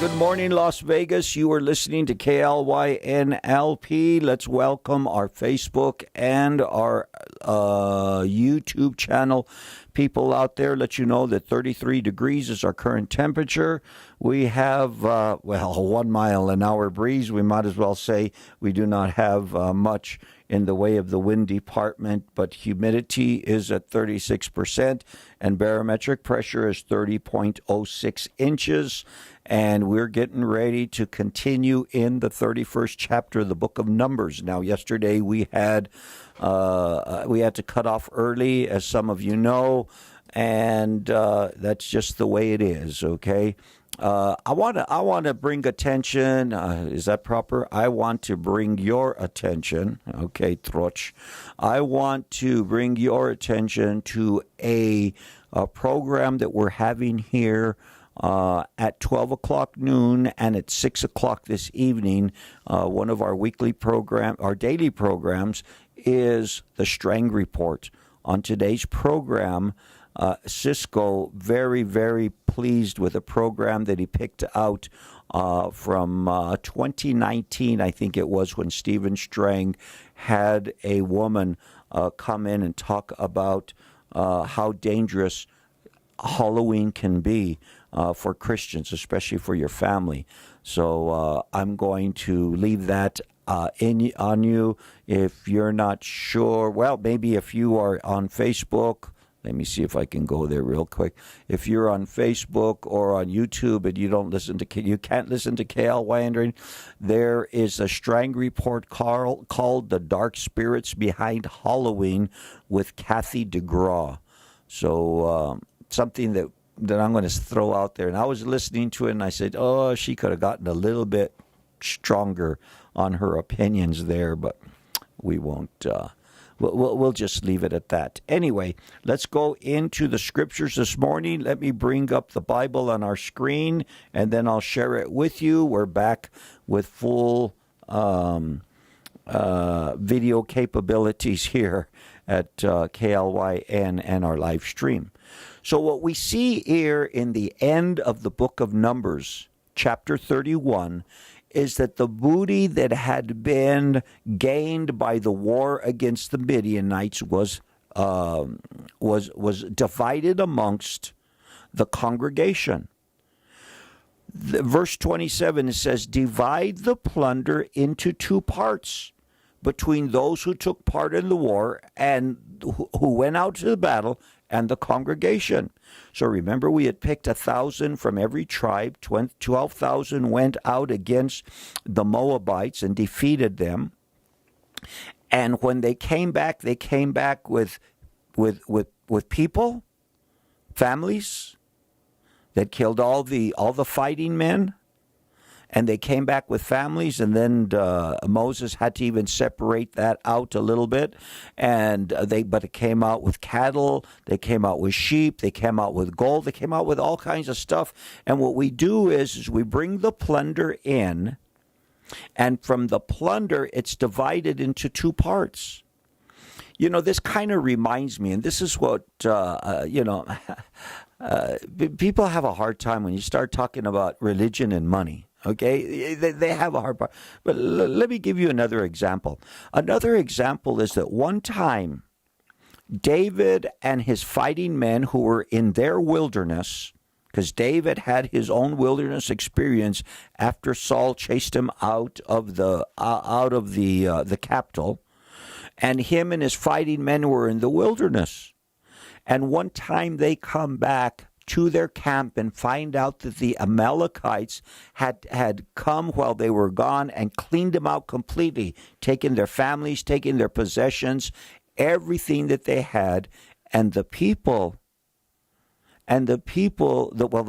Good morning, Las Vegas. You are listening to KLYNLP. Let's welcome our Facebook and our YouTube channel people out there. Let you know that 33 degrees is our current temperature. We have, a 1 mile an hour breeze. We might as well say we do not have much in the way of the wind department, but humidity is at 36% and barometric pressure is 30.06 inches. And we're getting ready to continue in the 31st chapter of the book of Numbers. Now, yesterday we had to cut off early, as some of you know, and that's just the way it is. Okay, I want to bring attention. Is that proper? I want to bring your attention. Okay, Troch. I want to bring your attention to a program that we're having here at 12 o'clock noon and at 6 o'clock this evening. One of our daily programs is the Strang Report. On today's program, Cisco, very, very pleased with a program that he picked out from 2019, I think it was, when Stephen Strang had a woman come in and talk about how dangerous Halloween can be for Christians, especially for your family. So I'm going to leave that on you. If you're not sure, well, maybe if you are on Facebook, let me see if I can go there real quick. If you're on Facebook or on YouTube and you can't listen to KLY, there is a Strang Report called "The Dark Spirits Behind Halloween" with Kathy DeGraw. So something that I'm going to throw out there. And I was listening to it and I said, oh, she could have gotten a little bit stronger on her opinions there, but we won't. We'll just leave it at that. Anyway, let's go into the scriptures this morning. Let me bring up the Bible on our screen, and then I'll share it with you. We're back with full video capabilities here at KLYN and our live stream. So what we see here in the end of the book of Numbers, chapter 31, is that the booty that had been gained by the war against the Midianites was divided amongst the congregation. Verse 27, it says, "Divide the plunder into two parts between those who took part in the war and who went out to the battle, and the congregation." So remember, we had picked 1,000 from every tribe. 12,000 went out against the Moabites and defeated them. And when they came back with people, families that killed all the fighting men. And they came back with families, and then Moses had to even separate that out a little bit. But it came out with cattle, they came out with sheep, they came out with gold, they came out with all kinds of stuff. And what we do is we bring the plunder in, and from the plunder, it's divided into two parts. You know, this kind of reminds me, and this is what, people have a hard time when you start talking about religion and money. Okay, they have a hard part. But let me give you another example. Another example is that one time, David and his fighting men who were in their wilderness, because David had his own wilderness experience after Saul chased him out of the capital, and him and his fighting men were in the wilderness. And one time they come back to their camp and find out that the Amalekites had come while they were gone and cleaned them out completely, taken their families, taken their possessions, everything that they had. And the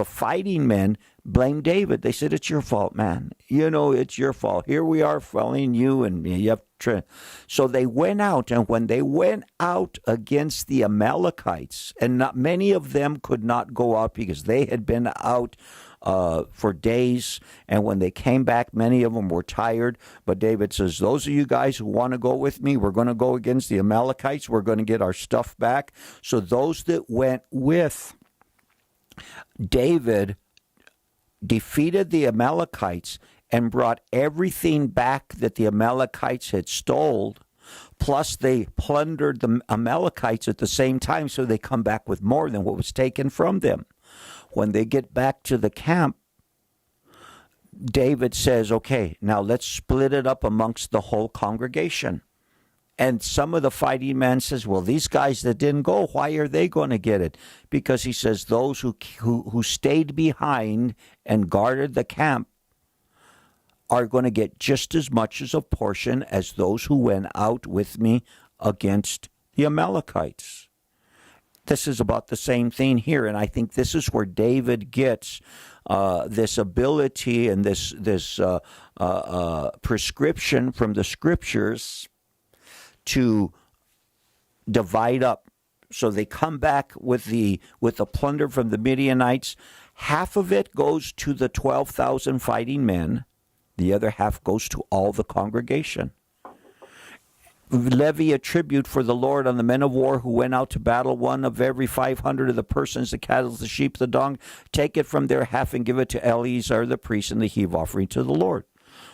fighting men blamed David. They said, "It's your fault, man. You know, it's your fault. Here we are following you, and you have to." So they went out, and when they went out against the Amalekites, and not many of them could not go out because they had been out for days, and when they came back, many of them were tired. But David says, "Those of you guys who want to go with me, we're going to go against the Amalekites. We're going to get our stuff back." So those that went with David defeated the Amalekites and brought everything back that the Amalekites had stole, plus they plundered the Amalekites at the same time, so they come back with more than what was taken from them. When they get back to the camp, David says, okay, now let's split it up amongst the whole congregation. And some of the fighting men says, well, these guys that didn't go, why are they going to get it? Because he says those who stayed behind and guarded the camp are going to get just as much as a portion as those who went out with me against the Amalekites. This is about the same thing here, and I think this is where David gets this ability and this prescription from the Scriptures to divide up. So they come back with the plunder from the Midianites. Half of it goes to the 12,000 fighting men. The other half goes to all the congregation. Levy a tribute for the Lord on the men of war who went out to battle. One of every 500 of the persons, the cattle, the sheep, the dung. Take it from their half and give it to Eleazar the priest and the heave offering to the Lord.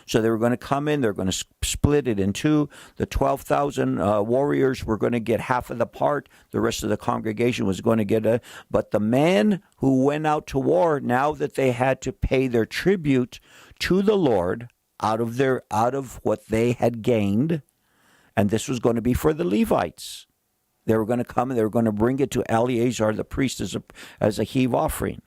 So they were going to come in, they're going to split it in two. The 12,000 warriors were going to get half of the part. The rest of the congregation was going to get it. But the men who went out to war, now that they had to pay their tribute to the Lord out of what they had gained, and this was going to be for the Levites. They were going to come and they were going to bring it to Eleazar the priest as a heave offering.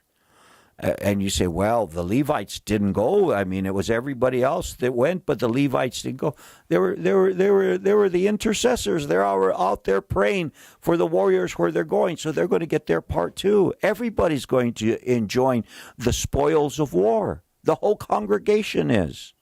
And you say, well, the Levites didn't go. I mean, it was everybody else that went, but the Levites didn't go. They were the intercessors. They're out there praying for the warriors where they're going, so they're going to get their part too. Everybody's going to enjoy the spoils of war. The whole congregation is.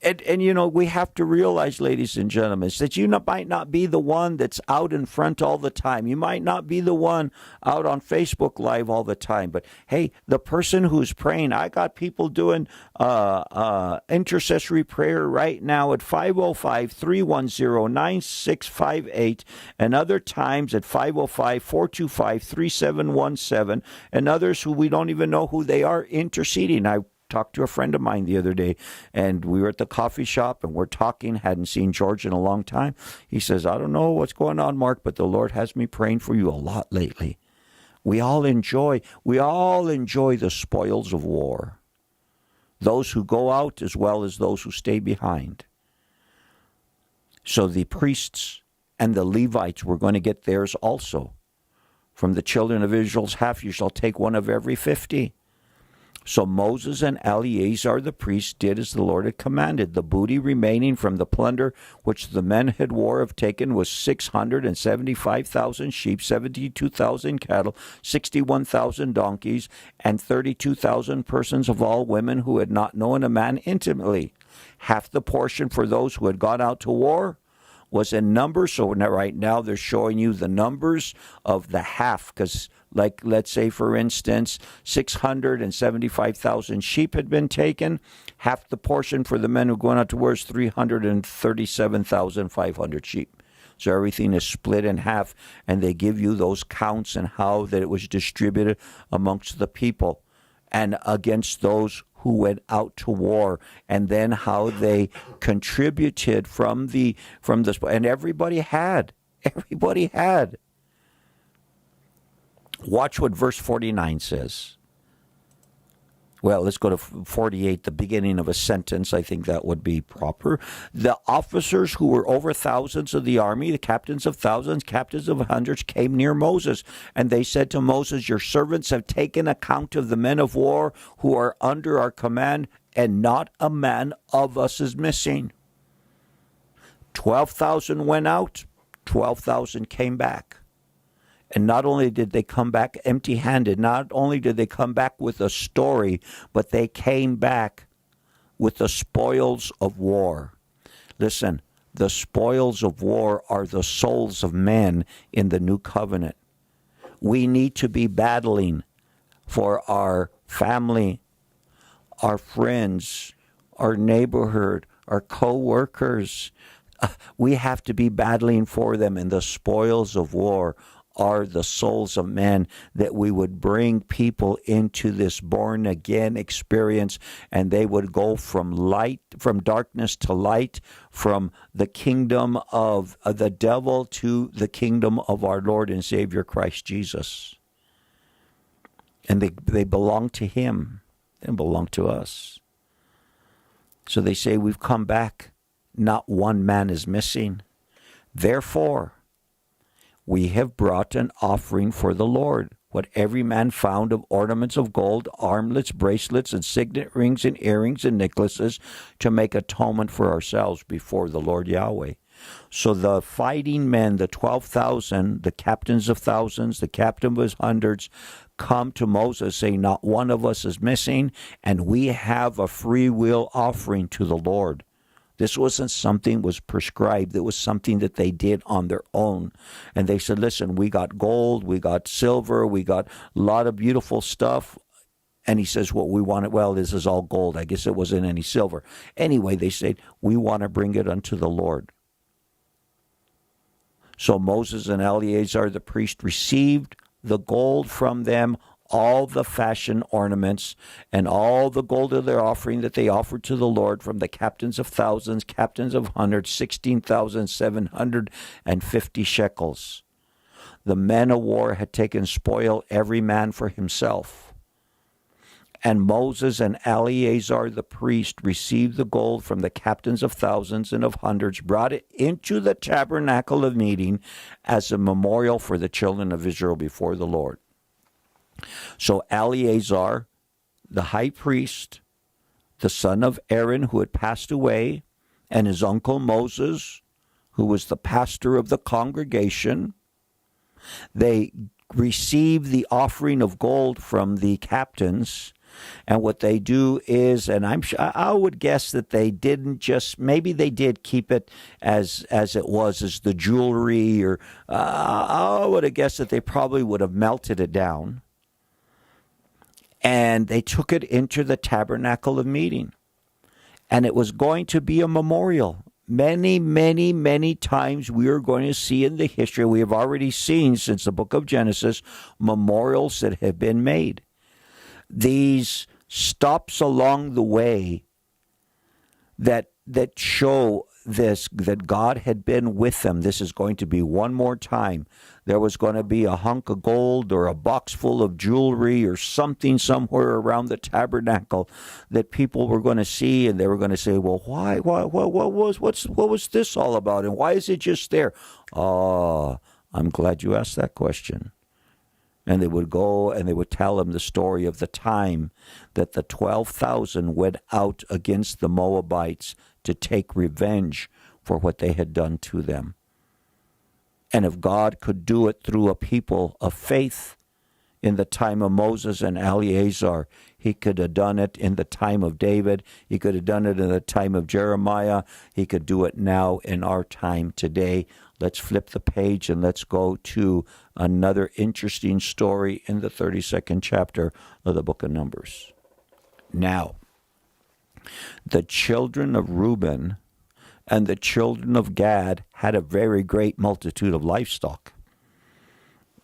And you know, we have to realize, ladies and gentlemen, that you might not be the one that's out in front all the time. You might not be the one out on Facebook Live all the time. But, hey, the person who's praying, I got people doing intercessory prayer right now at 505-310-9658 and other times at 505-425-3717 and others who we don't even know who they are interceding. I talked to a friend of mine the other day, and we were at the coffee shop, and we're talking, hadn't seen George in a long time. He says, I don't know what's going on, Mark, but the Lord has me praying for you a lot lately. We all enjoy the spoils of war, those who go out as well as those who stay behind. So the priests and the Levites were going to get theirs also. From the children of Israel's half, you shall take one of every 50. So Moses and Eleazar the priest did as the Lord had commanded. The booty remaining from the plunder which the men had war have taken was 675,000 sheep, 72,000 cattle, 61,000 donkeys, and 32,000 persons of all women who had not known a man intimately. Half the portion for those who had gone out to war was in numbers. So right now they're showing you the numbers of the half, because like, let's say, for instance, 675,000 sheep had been taken. Half the portion for the men who going out to war is 337,500 sheep. So everything is split in half, and they give you those counts and how that it was distributed amongst the people and against those who went out to war, and then how they contributed from the and everybody had. Watch what verse 49 says. Well, let's go to 48, the beginning of a sentence. I think that would be proper. The officers who were over thousands of the army, the captains of thousands, captains of hundreds, came near Moses. And they said to Moses, your servants have taken account of the men of war who are under our command, and not a man of us is missing. 12,000 went out, 12,000 came back. And not only did they come back empty-handed, not only did they come back with a story, but they came back with the spoils of war. Listen, the spoils of war are the souls of men in the new covenant. We need to be battling for our family, our friends, our neighborhood, our co-workers. We have to be battling for them, and the spoils of war are the souls of men, that we would bring people into this born again experience, and they would go from darkness to light, from the kingdom of the devil to the kingdom of our Lord and Savior Christ Jesus. And they belong to him. They belong to us. So they say, we've come back. Not one man is missing. Therefore, we have brought an offering for the Lord, what every man found of ornaments of gold, armlets, bracelets, and signet rings, and earrings, and necklaces, to make atonement for ourselves before the Lord Yahweh. So the fighting men, the 12,000, the captains of thousands, the captain of hundreds, come to Moses saying, not one of us is missing, and we have a free will offering to the Lord. This wasn't something was prescribed. It was something that they did on their own. And they said, listen, we got gold, we got silver, we got a lot of beautiful stuff. And he says, what we wanted, well, this is all gold. I guess it wasn't any silver. Anyway, they said, we want to bring it unto the Lord. So Moses and Eleazar the priest received the gold from them, all the fashion ornaments, and all the gold of their offering that they offered to the Lord from the captains of thousands, captains of hundreds, 16,750 shekels. The men of war had taken spoil, every man for himself. And Moses and Eleazar the priest received the gold from the captains of thousands and of hundreds, brought it into the tabernacle of meeting as a memorial for the children of Israel before the Lord. So Eleazar, the high priest, the son of Aaron, who had passed away, and his uncle Moses, who was the pastor of the congregation, they received the offering of gold from the captains. And what they do is, and I would guess that they didn't just, maybe they did keep it as it was, as the jewelry, or I would have guessed that they probably would have melted it down. And they took it into the tabernacle of meeting. And it was going to be a memorial. Many, many, many times we are going to see in the history, we have already seen since the book of Genesis, memorials that have been made. These stops along the way that show this, that God had been with them. This is going to be one more time. There was going to be a hunk of gold or a box full of jewelry or something somewhere around the tabernacle that people were going to see, and they were going to say, well, why what was this all about, and why is it just there? Oh, I'm glad you asked that question. And they would go and they would tell him the story of the time that the 12,000 went out against the Moabites to take revenge for what they had done to them. And if God could do it through a people of faith in the time of Moses and Eleazar, he could have done it in the time of David. He could have done it in the time of Jeremiah. He could do it now in our time today. Let's flip the page and let's go to another interesting story in the 32nd chapter of the book of Numbers. Now, the children of Reuben and the children of Gad had a very great multitude of livestock.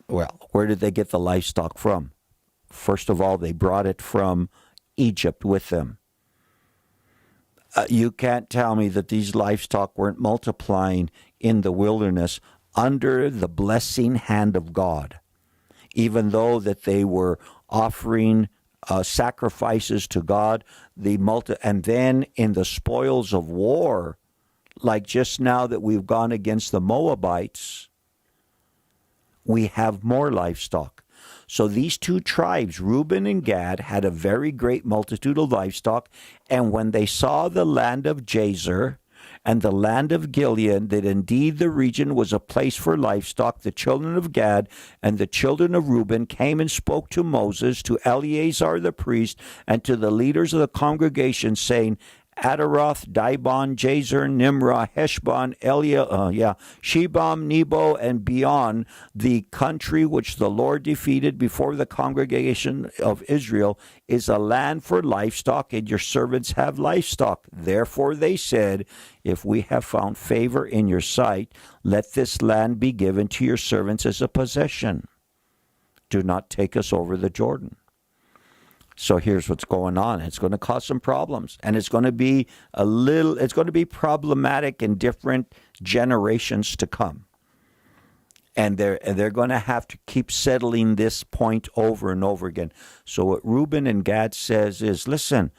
Well, where did they get the livestock from? First of all, they brought it from Egypt with them. You can't tell me that these livestock weren't multiplying in the wilderness under the blessing hand of God, even though that they were offering sacrifices to God. And then in the spoils of war, like just now that we've gone against the Moabites, we have more livestock. So these two tribes, Reuben and Gad, had a very great multitude of livestock. And when they saw the land of Jazer and the land of Gilead, that indeed the region was a place for livestock, the children of Gad and the children of Reuben came and spoke to Moses, to Eleazar the priest, and to the leaders of the congregation, saying, Adaroth, Dibon, Jazer, Nimrah, Heshbon, Shebam, Nebo, and beyond, the country which the Lord defeated before the congregation of Israel is a land for livestock, and your servants have livestock. Therefore they said, if we have found favor in your sight, let this land be given to your servants as a possession. Do not take us over the Jordan. So here's what's going on. It's going to cause some problems, and it's going to be problematic in different generations to come. And they're going to have to keep settling this point over and over again. So what Reuben and Gad says is, listen,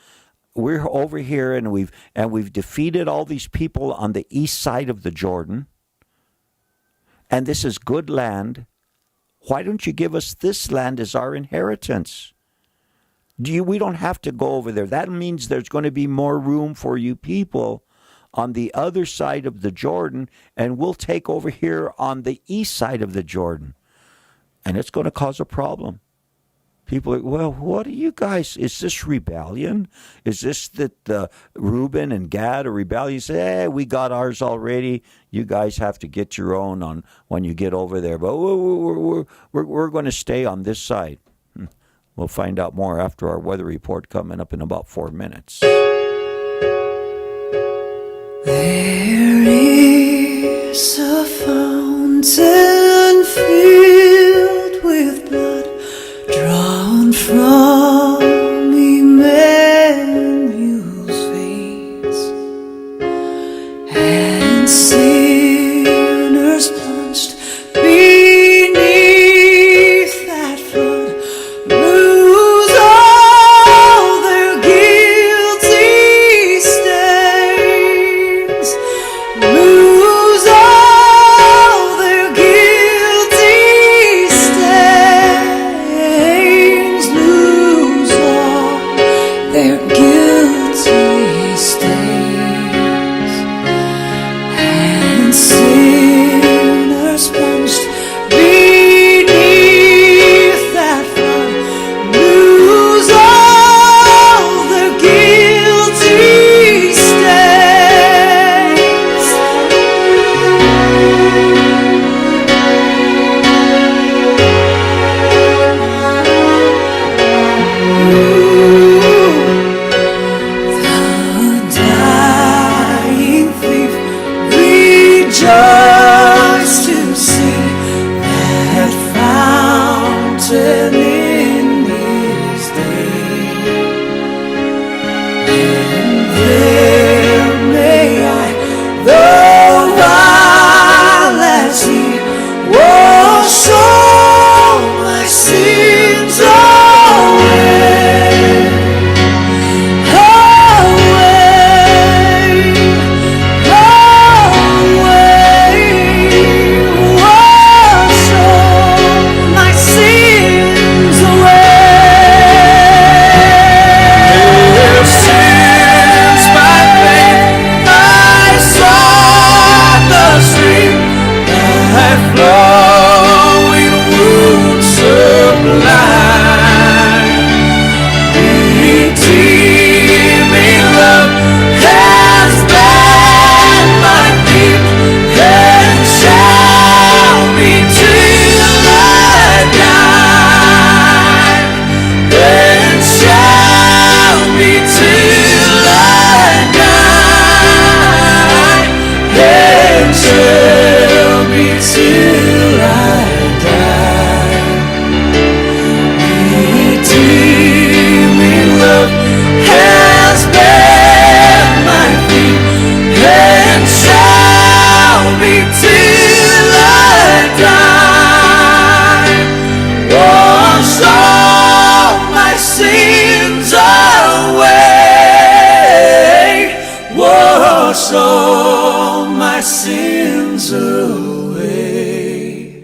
we're over here and we've defeated all these people on the east side of the Jordan, and this is good land. Why don't you give us this land as our inheritance? We don't have to go over there. That means there's going to be more room for you people on the other side of the Jordan, and we'll take over here on the east side of the Jordan. And it's going to cause a problem. People are, well, what are you guys? Is this rebellion? Is this that Reuben and Gad are rebellion? You say, we got ours already. You guys have to get your own on when you get over there. But we're going to stay on this side. We'll find out more after our weather report coming up in about 4 minutes. There is a fountain filled with blood drawn from Emmanuel's veins, and sinners plunged beneath that flood lose all their guilty stains, lose all their guilty stains, lose all their guilty stains, and sinners plunged beneath that flood lose all their guilty stains. The dying thief rejoiced to see that fountain in his day, and there may I, the while as he washed all my sins away, wash all my sins away. Since by faith I saw the stream that flowing wounds sublime, redeeming love has been my theme, and shall be till I die, and shall be till I die, and shall be till I die. Redeeming love has been my theme, and shall be till I die. Wash all my sins away. Wash all my sins away.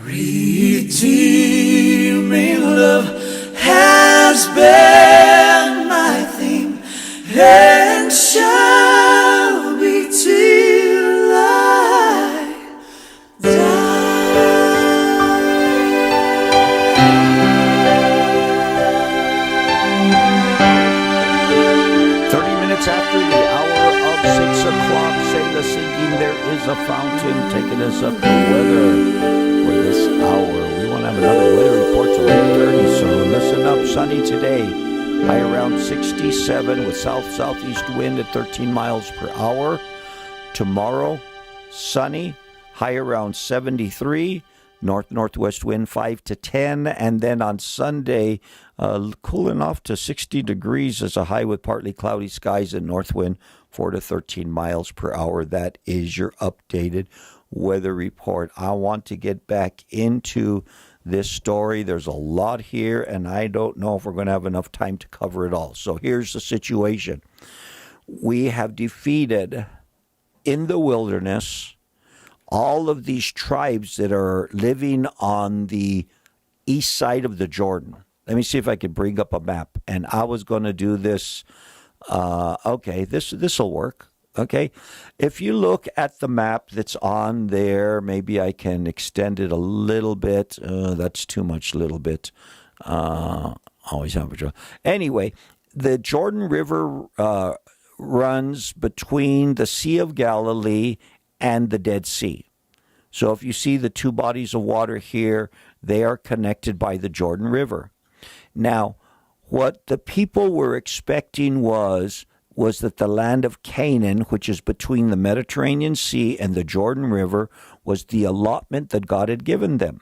Redeeming love has been my theme, and shall be till I die. 30 minutes the singing There Is a Fountain, taking us up to weather for this hour. We want to have another weather report till 8:30, so listen up. Sunny today, high around 67 with south-southeast wind at 13 miles per hour. Tomorrow, sunny, high around 73, north-northwest wind 5 to 10, and then on Sunday, cooling off to 60 degrees as a high with partly cloudy skies and north wind 4 to 13 miles per hour. That is your updated weather report. I want to get back into this story. There's a lot here, and I don't know if we're going to have enough time to cover it all. So here's the situation. We have defeated in the wilderness all of these tribes that are living on the east side of the Jordan. Let me see if I can bring up a map. And I was going to do this. Okay, this will work. Okay, if you look at the map that's on there, maybe I can extend it a little bit. That's too much, little bit. Always have a trouble. Anyway, the Jordan River runs between the Sea of Galilee and the Dead Sea. So if you see the two bodies of water here, they are connected by the Jordan River. Now, what the people were expecting was that the land of Canaan, which is between the Mediterranean Sea and the Jordan River, was the allotment that God had given them.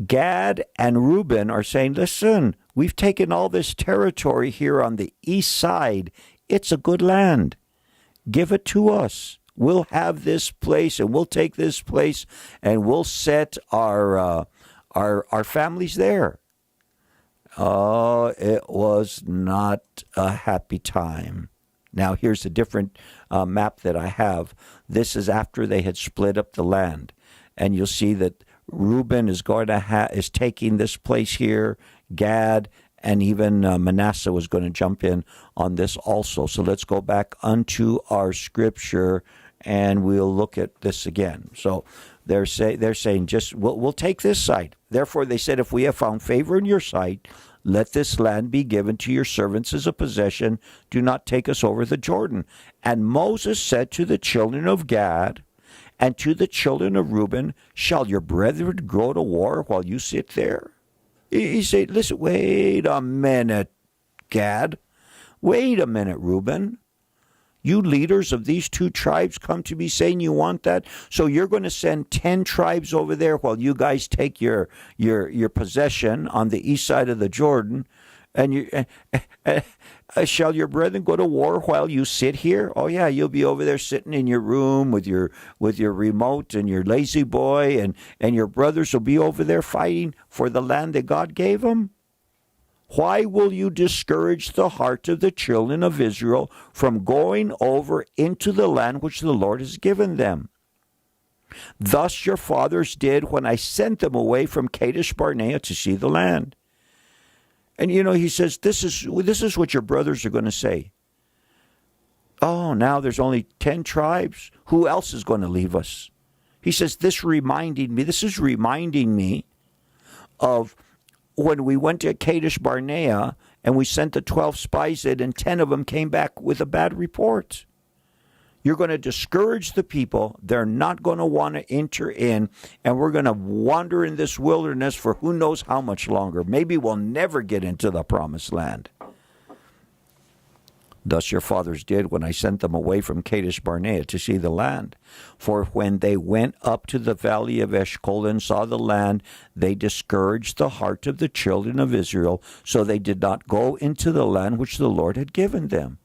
Gad and Reuben are saying, listen, we've taken all this territory here on the east side. It's a good land. Give it to us. We'll have this place, and we'll take this place, and we'll set our families there. Oh, it was not a happy time. Now, here's a different map that I have. This is after they had split up the land, and you'll see that Reuben is is taking this place here. Gad and even Manasseh was going to jump in on this also. So let's go back unto our scripture, and we'll look at this again. So they're saying, just we'll take this side. Therefore, they said, if we have found favor in your sight, let this land be given to your servants as a possession. Do not take us over the Jordan. And Moses said to the children of Gad and to the children of Reuben, shall your brethren go to war while you sit there? He said, listen, wait a minute, Gad. Wait a minute, Reuben. You leaders of these two tribes come to me saying you want that, so you're going to send 10 tribes over there while you guys take your possession on the east side of the Jordan, and shall your brethren go to war while you sit here? Oh yeah, you'll be over there sitting in your room with your remote and your lazy boy, and your brothers will be over there fighting for the land that God gave them. Why will you discourage the heart of the children of Israel from going over into the land which the Lord has given them? Thus your fathers did when I sent them away from Kadesh Barnea to see the land. And he says, this is what your brothers are going to say. Oh, now there's only 10 tribes. Who else is going to leave us? He says, this is reminding me of when we went to Kadesh Barnea and we sent the 12 spies in, and 10 of them came back with a bad report. You're going to discourage the people. They're not going to want to enter in, and we're going to wander in this wilderness for who knows how much longer. Maybe we'll never get into the promised land. Thus your fathers did when I sent them away from Kadesh Barnea to see the land. For when they went up to the valley of Eshcol and saw the land, they discouraged the heart of the children of Israel, so they did not go into the land which the Lord had given them.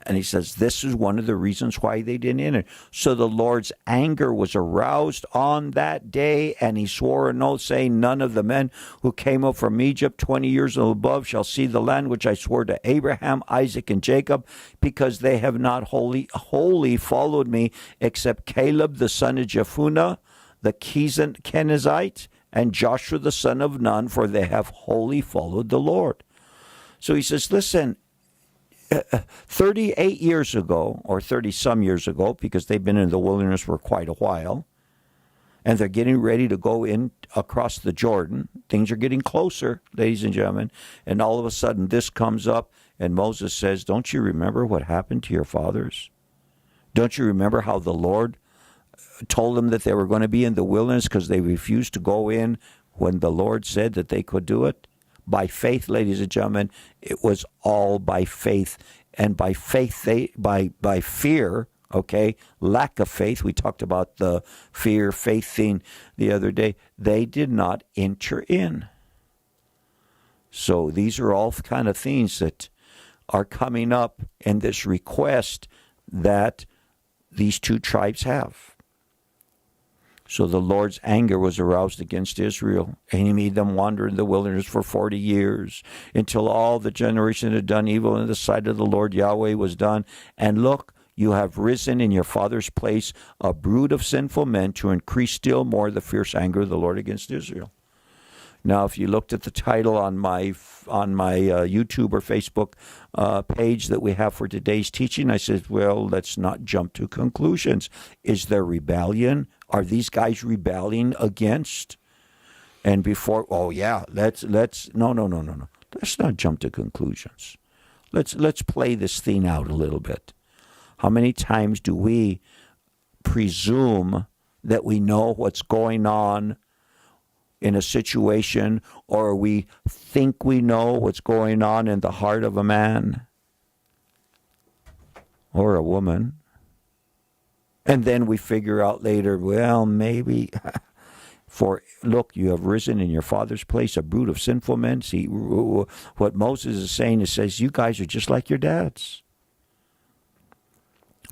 And he says, this is one of the reasons why they didn't enter. So the Lord's anger was aroused on that day, and he swore an oath, saying, none of the men who came up from Egypt 20 years and above shall see the land which I swore to Abraham, Isaac, and Jacob, because they have not wholly followed me, except Caleb the son of Jephunneh, the Kenizzite, and Joshua the son of Nun, for they have wholly followed the Lord. So he says, listen, 38 years ago, or 30-some years ago, because they've been in the wilderness for quite a while, and they're getting ready to go in across the Jordan. Things are getting closer, ladies and gentlemen, and all of a sudden this comes up, and Moses says, don't you remember what happened to your fathers? Don't you remember how the Lord told them that they were going to be in the wilderness because they refused to go in when the Lord said that they could do it? By faith, ladies and gentlemen, it was all by faith. And by faith, by fear, okay, lack of faith, we talked about the faith thing the other day, they did not enter in. So these are all kind of things that are coming up in this request that these two tribes have. So the Lord's anger was aroused against Israel, and he made them wander in the wilderness for 40 years, until all the generation had done evil in the sight of the Lord Yahweh was done. And look, you have risen in your father's place a brood of sinful men to increase still more the fierce anger of the Lord against Israel. Now, if you looked at the title on my YouTube or Facebook page that we have for today's teaching, I said, well, let's not jump to conclusions. Is there rebellion? Are these guys rebelling against? And before, no. Let's not jump to conclusions. Let's play this thing out a little bit. How many times do we presume that we know what's going on in a situation, or we think we know what's going on in the heart of a man or a woman? And then we figure out later, well, maybe. For look, you have risen in your father's place a brood of sinful men. See, what Moses is saying, it says, you guys are just like your dads.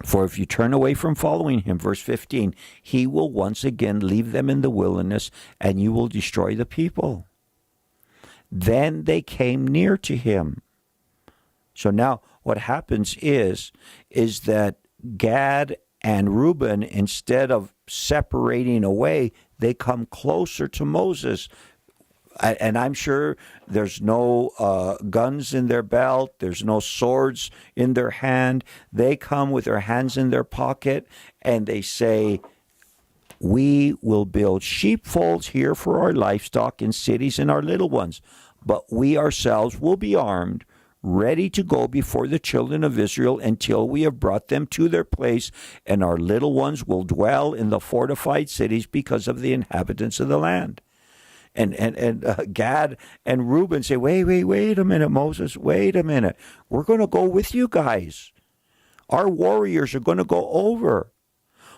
For if you turn away from following him, verse 15, he will once again leave them in the wilderness, and you will destroy the people. Then they came near to him. So now what happens is that Gad and Reuben, instead of separating away, they come closer to Moses. And I'm sure there's no guns in their belt. There's no swords in their hand. They come with their hands in their pocket, and they say, we will build sheepfolds here for our livestock in cities and our little ones. But we ourselves will be armed, ready to go before the children of Israel until we have brought them to their place, and our little ones will dwell in the fortified cities because of the inhabitants of the land. And Gad and Reuben say, wait a minute, Moses, wait a minute. We're going to go with you guys. Our warriors are going to go over.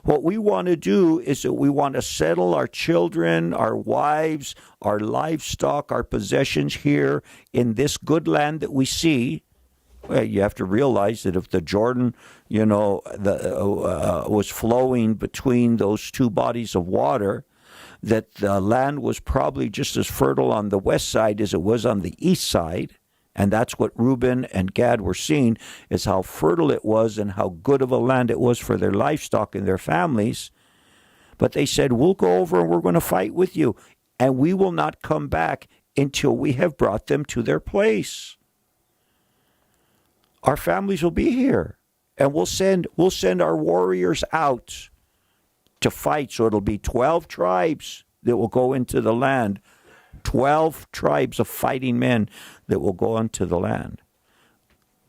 What we want to do is that we want to settle our children, our wives, our livestock, our possessions here in this good land that we see. Well, you have to realize that if the Jordan, was flowing between those two bodies of water, that the land was probably just as fertile on the west side as it was on the east side. And that's what Reuben and Gad were seeing, is how fertile it was and how good of a land it was for their livestock and their families. But they said, we'll go over and we're going to fight with you, and we will not come back until we have brought them to their place. Our families will be here, and we'll send our warriors out to fight. So it'll be 12 tribes that will go into the land. 12 tribes of fighting men that will go into the land.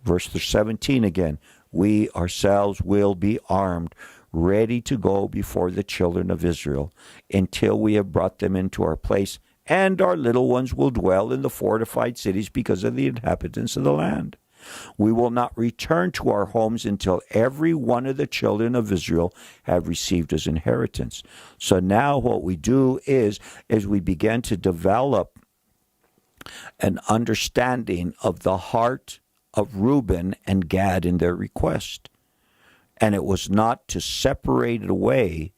Verse 17 again. We ourselves will be armed, ready to go before the children of Israel until we have brought them into our place, and our little ones will dwell in the fortified cities because of the inhabitants of the land. We will not return to our homes until every one of the children of Israel have received his inheritance. So now what we do is we begin to develop an understanding of the heart of Reuben and Gad in their request. And it was not to separate it away.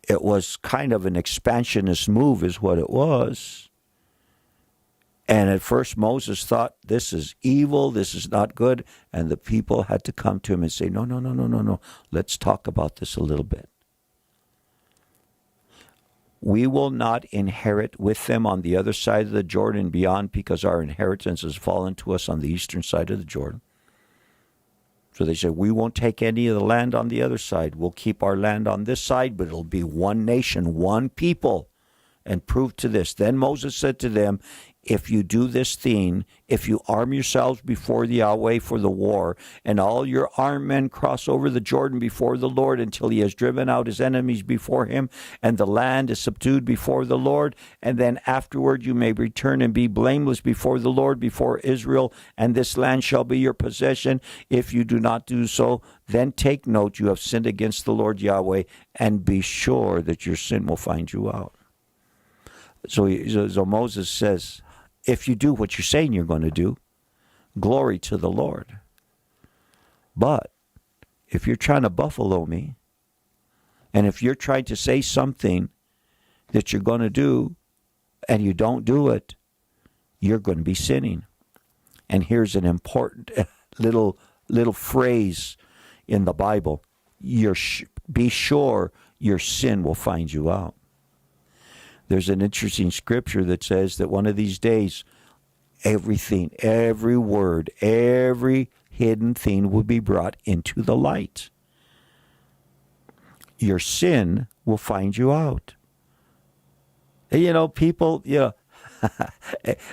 It was kind of an expansionist move is what it was. And at first Moses thought, this is evil, this is not good. And the people had to come to him and say, no. Let's talk about this a little bit. We will not inherit with them on the other side of the Jordan beyond, because our inheritance has fallen to us on the eastern side of the Jordan. So they said, we won't take any of the land on the other side. We'll keep our land on this side, but it'll be one nation, one people. And prove to this. Then Moses said to them, if you do this thing, if you arm yourselves before the Yahweh for the war, and all your armed men cross over the Jordan before the Lord until he has driven out his enemies before him, and the land is subdued before the Lord, and then afterward you may return and be blameless before the Lord, before Israel, and this land shall be your possession. If you do not do so, then take note you have sinned against the Lord Yahweh, and be sure that your sin will find you out. So Moses says, if you do what you're saying you're going to do, glory to the Lord. But if you're trying to buffalo me, and if you're trying to say something that you're going to do, and you don't do it, you're going to be sinning. And here's an important little phrase in the Bible. Be sure your sin will find you out. There's an interesting scripture that says that one of these days, everything, every word, every hidden thing will be brought into the light. Your sin will find you out. People,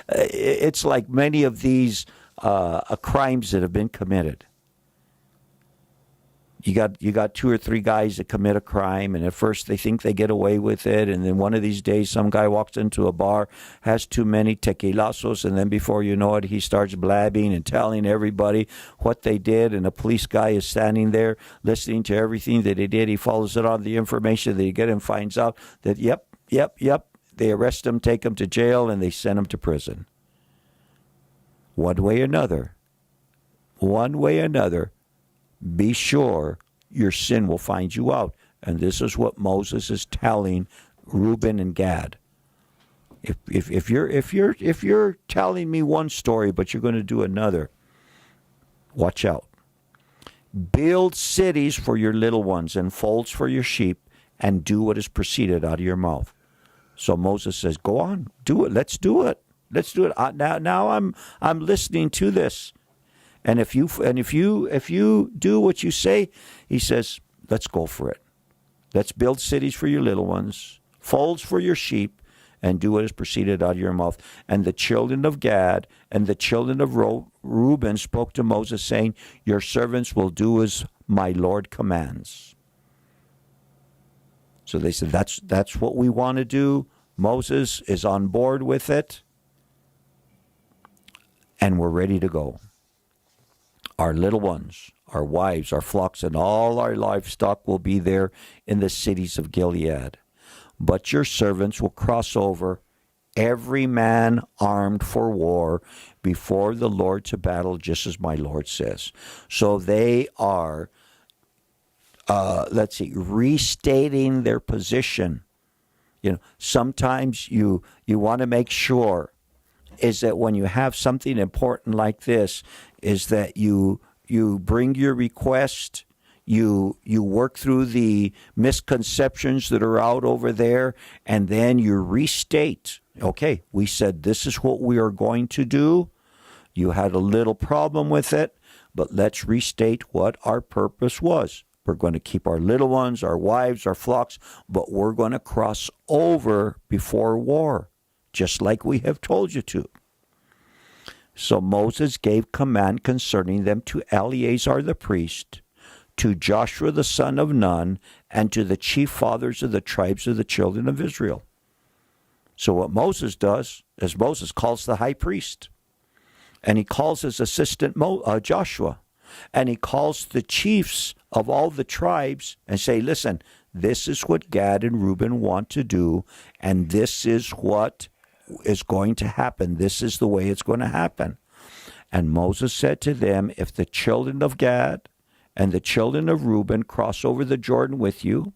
it's like many of these crimes that have been committed. You got 2 or 3 guys that commit a crime, and at first they think they get away with it, and then one of these days some guy walks into a bar, has too many tequilasos, and then before you know it, he starts blabbing and telling everybody what they did, and a police guy is standing there listening to everything that he did. He follows it on the information that he gets and finds out that, yep, they arrest him, take him to jail, and they send him to prison. One way or another, be sure your sin will find you out. And this is what Moses is telling Reuben and Gad. If you're telling me one story, but you're going to do another, watch out. Build cities for your little ones and folds for your sheep, and do what is proceeded out of your mouth. So Moses says, go on, do it. Let's do it. Now I'm listening to this. And if you do what you say, he says, let's go for it. Let's build cities for your little ones, folds for your sheep, and do what is proceeded out of your mouth. And the children of Gad and the children of Reuben spoke to Moses, saying, your servants will do as my Lord commands. So they said, that's what we want to do. Moses is on board with it, and we're ready to go. Our little ones, our wives, our flocks, and all our livestock will be there in the cities of Gilead. But your servants will cross over, every man armed for war, before the Lord to battle, just as my Lord says. So they are, restating their position. Sometimes you want to make sure is that when you have something important like this, is that you bring your request, you work through the misconceptions that are out over there, and then you restate. Okay, we said this is what we are going to do. You had a little problem with it, but let's restate what our purpose was. We're going to keep our little ones, our wives, our flocks, but we're going to cross over before war, just like we have told you to. So Moses gave command concerning them to Eleazar the priest, to Joshua the son of Nun, and to the chief fathers of the tribes of the children of Israel. So what Moses does is Moses calls the high priest, and he calls his assistant Joshua, and he calls the chiefs of all the tribes and say, listen, this is what Gad and Reuben want to do, and this is what is going to happen. This is the way it's going to happen. And Moses said to them, if the children of Gad and the children of Reuben cross over the Jordan with you,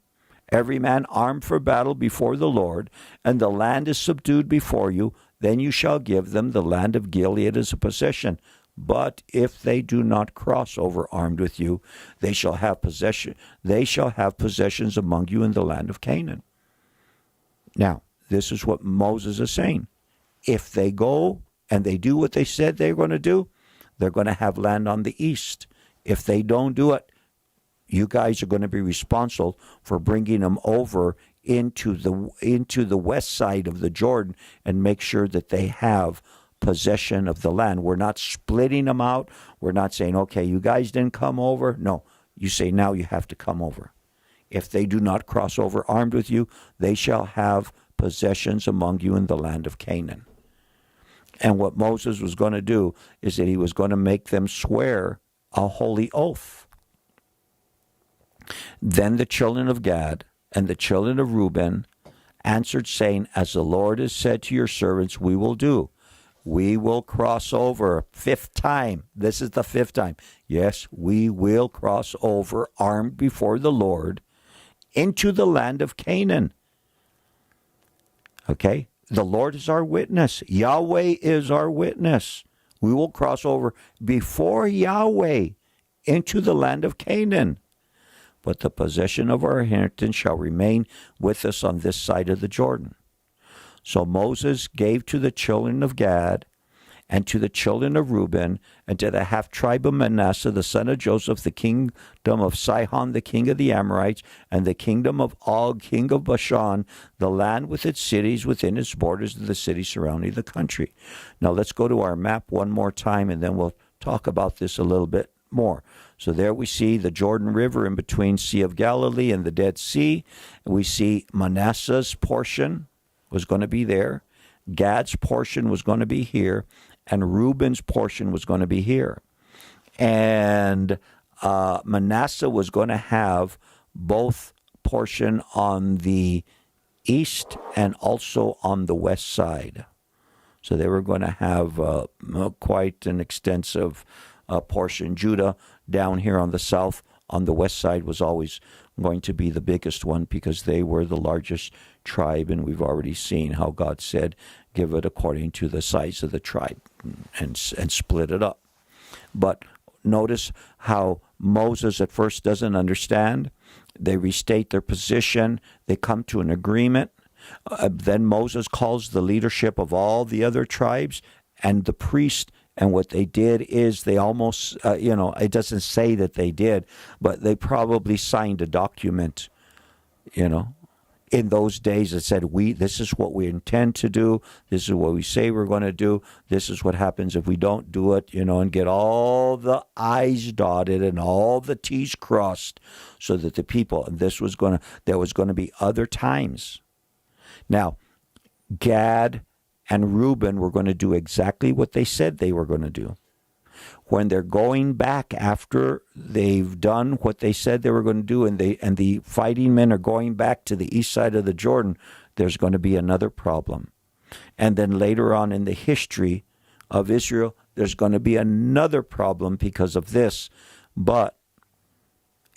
every man armed for battle before the Lord, and the land is subdued before you, then you shall give them the land of Gilead as a possession. But if they do not cross over armed with you, they shall have possessions among you in the land of Canaan. Now, this is what Moses is saying. If they go and they do what they said they're going to do, they're going to have land on the east. If they don't do it, you guys are going to be responsible for bringing them over into the west side of the Jordan and make sure that they have possession of the land. We're not splitting them out. We're not saying, okay, you guys didn't come over. No, you say now you have to come over. If they do not cross over armed with you, they shall have possessions among you in the land of Canaan. And what Moses was going to do is that he was going to make them swear a holy oath. Then the children of Gad and the children of Reuben answered, saying, as the Lord has said to your servants, we will do. We will cross over. Fifth time. This is the fifth time. Yes, we will cross over armed before the Lord into the land of Canaan. Okay? The Lord is our witness. Yahweh is our witness. We will cross over before Yahweh into the land of Canaan. But the possession of our inheritance shall remain with us on this side of the Jordan. So Moses gave to the children of Gad and to the children of Reuben and to the half-tribe of Manasseh, the son of Joseph, the kingdom of Sihon, the king of the Amorites, and the kingdom of Og, king of Bashan, the land with its cities within its borders, and the cities surrounding the country. Now let's go to our map one more time, and then we'll talk about this a little bit more. So there we see the Jordan River in between Sea of Galilee and the Dead Sea. We see Manasseh's portion was going to be there. Gad's portion was going to be here. And Reuben's portion was going to be here. And Manasseh was going to have both portion on the east and also on the west side. So they were going to have quite an extensive portion. Judah down here on the south, on the west side, was always going to be the biggest one because they were the largest tribe, and we've already seen how God said, give it according to the size of the tribe and split it up. But notice how Moses at first doesn't understand. They restate their position. They come to an agreement. Then Moses calls the leadership of all the other tribes and the priest. And what they did is they almost, it doesn't say that they did, but they probably signed a document, In those days it said, this is what we intend to do. This is what we say we're going to do. This is what happens if we don't do it, and get all the I's dotted and all the T's crossed so that the people, there was going to be other times. Now, Gad and Reuben were going to do exactly what they said they were going to do. When they're going back after they've done what they said they were going to do, and the fighting men are going back to the east side of the Jordan, there's going to be another problem. And then later on in the history of Israel, there's going to be another problem because of this. But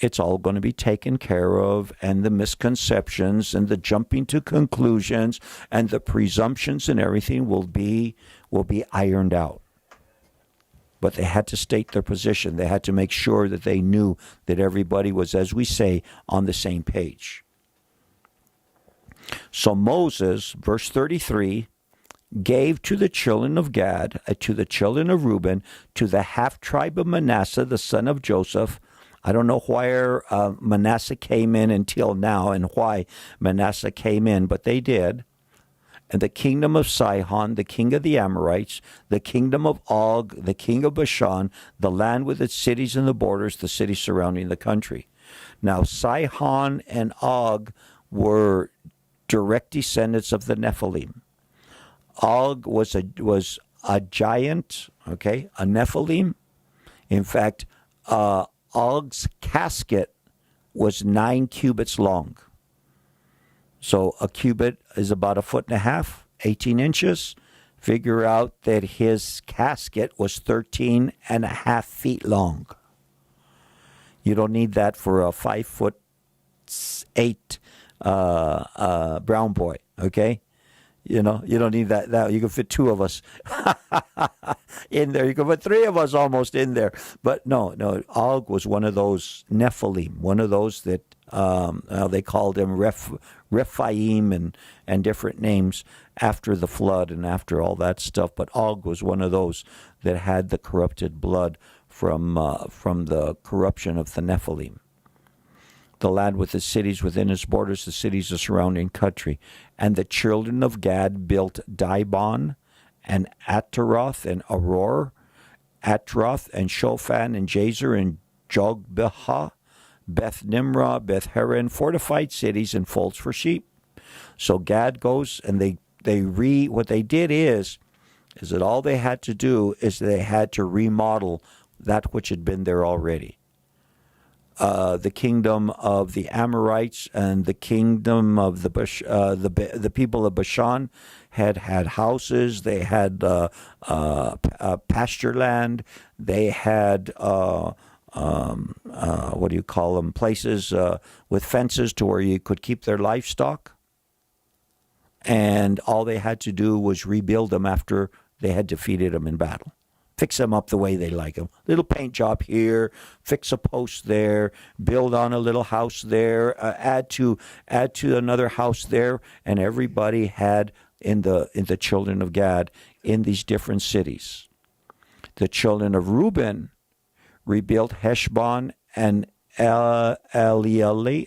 it's all going to be taken care of, and the misconceptions and the jumping to conclusions and the presumptions and everything will be ironed out. But they had to state their position. They had to make sure that they knew that everybody was, as we say, on the same page. So Moses, verse 33, gave to the children of Gad, to the children of Reuben, to the half-tribe of Manasseh, the son of Joseph. I don't know where Manasseh came in until now and why Manasseh came in, but they did. And the kingdom of Sihon, the king of the Amorites, the kingdom of Og, the king of Bashan, the land with its cities and the borders, the cities surrounding the country. Now, Sihon and Og were direct descendants of the Nephilim. Og was a giant, a Nephilim. In fact, Og's casket was 9 cubits long. So a cubit is about 1.5 feet, 18 inches. Figure out that his casket was 13.5 feet long. You don't need that for a 5'8" brown boy, okay? You don't need that. You can fit 2 of us in there. You can put 3 of us almost in there. But no, Og was one of those Nephilim, one of those that they called him Rephaim and different names after the flood and after all that stuff. But Og was one of those that had the corrupted blood from the corruption of the Nephilim. The land with the cities within its borders, the cities of surrounding country. And the children of Gad built Dibon and Ataroth and Aror, Atroth and Shophan and Jazer and Jogbehah, Beth Nimrah, Beth Haran, fortified cities and folds for sheep. So Gad goes and what they did is that all they had to do is they had to remodel that which had been there already. The kingdom of the Amorites and the kingdom of the people of Bashan had houses. They had pasture land. They had what do you call them? Places with fences to where you could keep their livestock. And all they had to do was rebuild them after they had defeated them in battle. Fix them up the way they like them. Little paint job here, fix a post there, build on a little house there, add to another house there, and everybody had in the children of Gad in these different cities. The children of Reuben rebuilt Heshbon and Elieli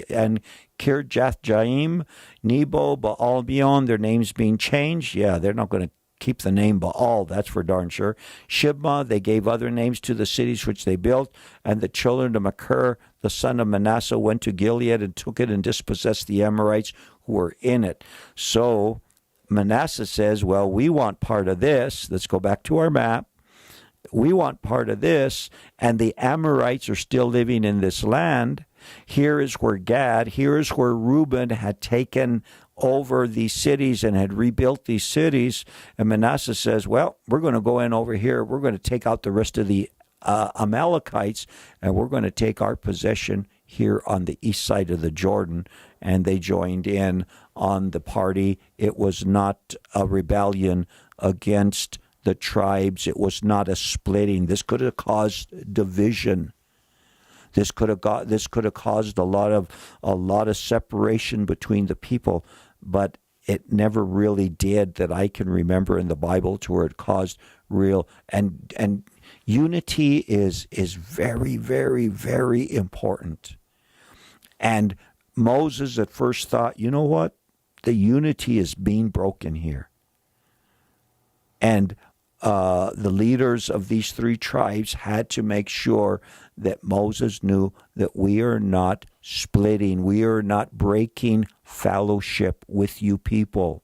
and Kirjath Jaim, Nebo, Baal-Meon, their names being changed. Yeah, they're not going to keep the name Baal, that's for darn sure. Shibma, they gave other names to the cities which they built, and the children of Machir, the son of Manasseh, went to Gilead and took it and dispossessed the Amorites who were in it. So Manasseh says, well, we want part of this. Let's go back to our map. We want part of this, and the Amorites are still living in this land. Here is where Reuben had taken over these cities and had rebuilt these cities. And Manasseh says, well, we're going to go in over here. We're going to take out the rest of the Amalekites, and we're going to take our possession here on the east side of the Jordan. And they joined in on the party. It was not a rebellion against the tribes. It was not a splitting. This could have caused division. This could have caused a lot of separation between the people, but it never really did that I can remember in the Bible to where it caused real and unity is very, very, very important. And Moses at first thought, you know what? The unity is being broken here. And the leaders of these three tribes had to make sure that Moses knew that we are not splitting. We are not breaking fellowship with you people.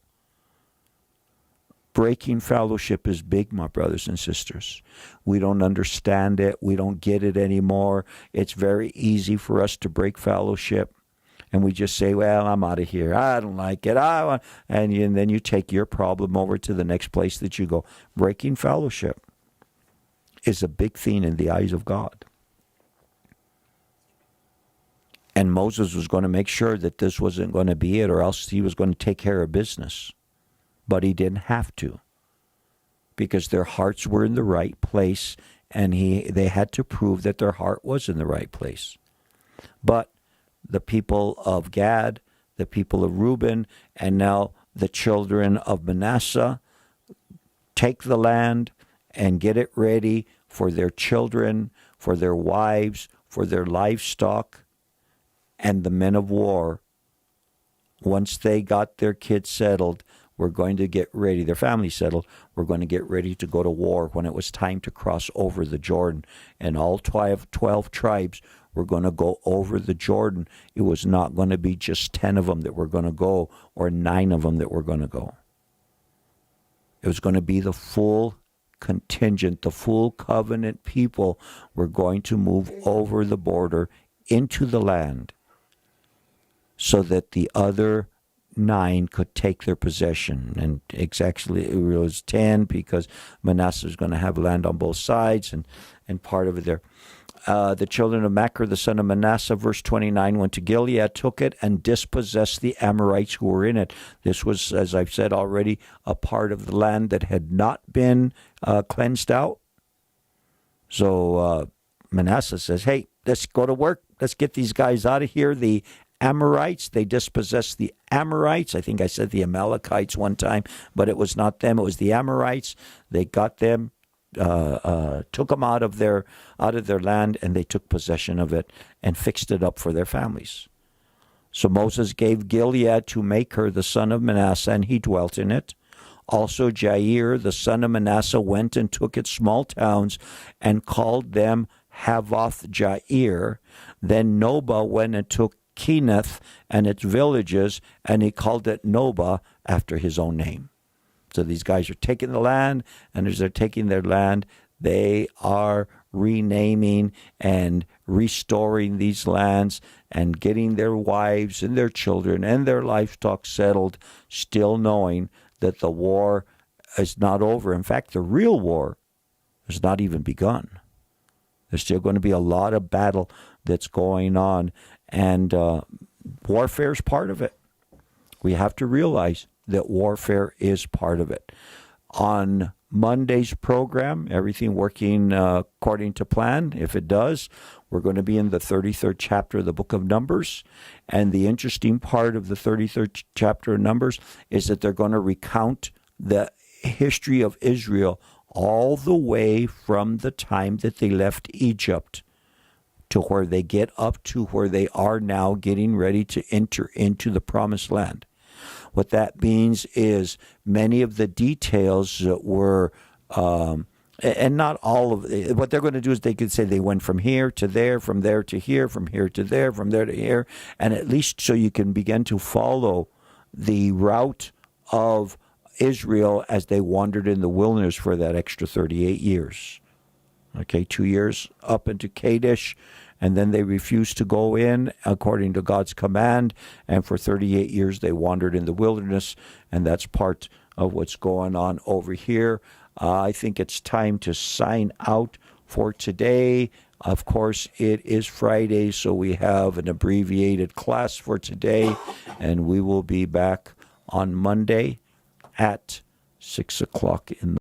Breaking fellowship is big, my brothers and sisters. We don't understand it. We don't get it anymore. It's very easy for us to break fellowship. And we just say, well, I'm out of here. I don't like it. And then you take your problem over to the next place that you go. Breaking fellowship is a big thing in the eyes of God. And Moses was going to make sure that this wasn't going to be it, or else he was going to take care of business. But he didn't have to, because their hearts were in the right place, and they had to prove that their heart was in the right place. But the people of Gad, the people of Reuben, and now the children of Manasseh take the land and get it ready for their children, for their wives, for their livestock, and the men of war. Once they got their kids settled, we're going to get ready, their family settled, we're going to get ready to go to war when it was time to cross over the Jordan. And all 12 tribes were going to go over the Jordan. It was not going to be just 10 of them that were going to go, or 9 of them that were going to go. It was going to be the full contingent, the full covenant people were going to move over the border into the land so that the other 9 could take their possession. And exactly it was 10 because Manasseh was going to have land on both sides, and part of it there. The children of Machir, the son of Manasseh, verse 29, went to Gilead, took it, and dispossessed the Amorites who were in it. This was, as I've said already, a part of the land that had not been cleansed out. So Manasseh says, hey, let's go to work. Let's get these guys out of here. The Amorites, they dispossessed the Amorites. I think I said the Amalekites one time, but it was not them. It was the Amorites. They got them. Took them out of their land, and they took possession of it and fixed it up for their families. So Moses gave Gilead to Machir, the son of Manasseh, and he dwelt in it. Also Jair, the son of Manasseh, went and took its small towns and called them Havoth Jair. Then Nobah went and took Kenath and its villages, and he called it Nobah after his own name. So these guys are taking the land, and as they're taking their land, they are renaming and restoring these lands and getting their wives and their children and their livestock settled, still knowing that the war is not over. In fact, the real war has not even begun. There's still going to be a lot of battle that's going on, and warfare is part of it. We have to realize that warfare is part of it. On Monday's program, everything working according to plan. If it does, we're going to be in the 33rd chapter of the book of Numbers. And the interesting part of the 33rd chapter of Numbers is that they're going to recount the history of Israel all the way from the time that they left Egypt to where they get up to where they are now, getting ready to enter into the promised land. What that means is many of the details that were, and not all of it, what they're going to do is they could say they went from here to there, from there to here, from here to there, from there to here, and at least so you can begin to follow the route of Israel as they wandered in the wilderness for that extra 38 years. Okay, 2 years up into Kadesh, and then they refused to go in according to God's command, and for 38 years they wandered in the wilderness, and that's part of what's going on over here. I think it's time to sign out for today. Of course, it is Friday, so we have an abbreviated class for today, and we will be back on Monday at 6 o'clock in the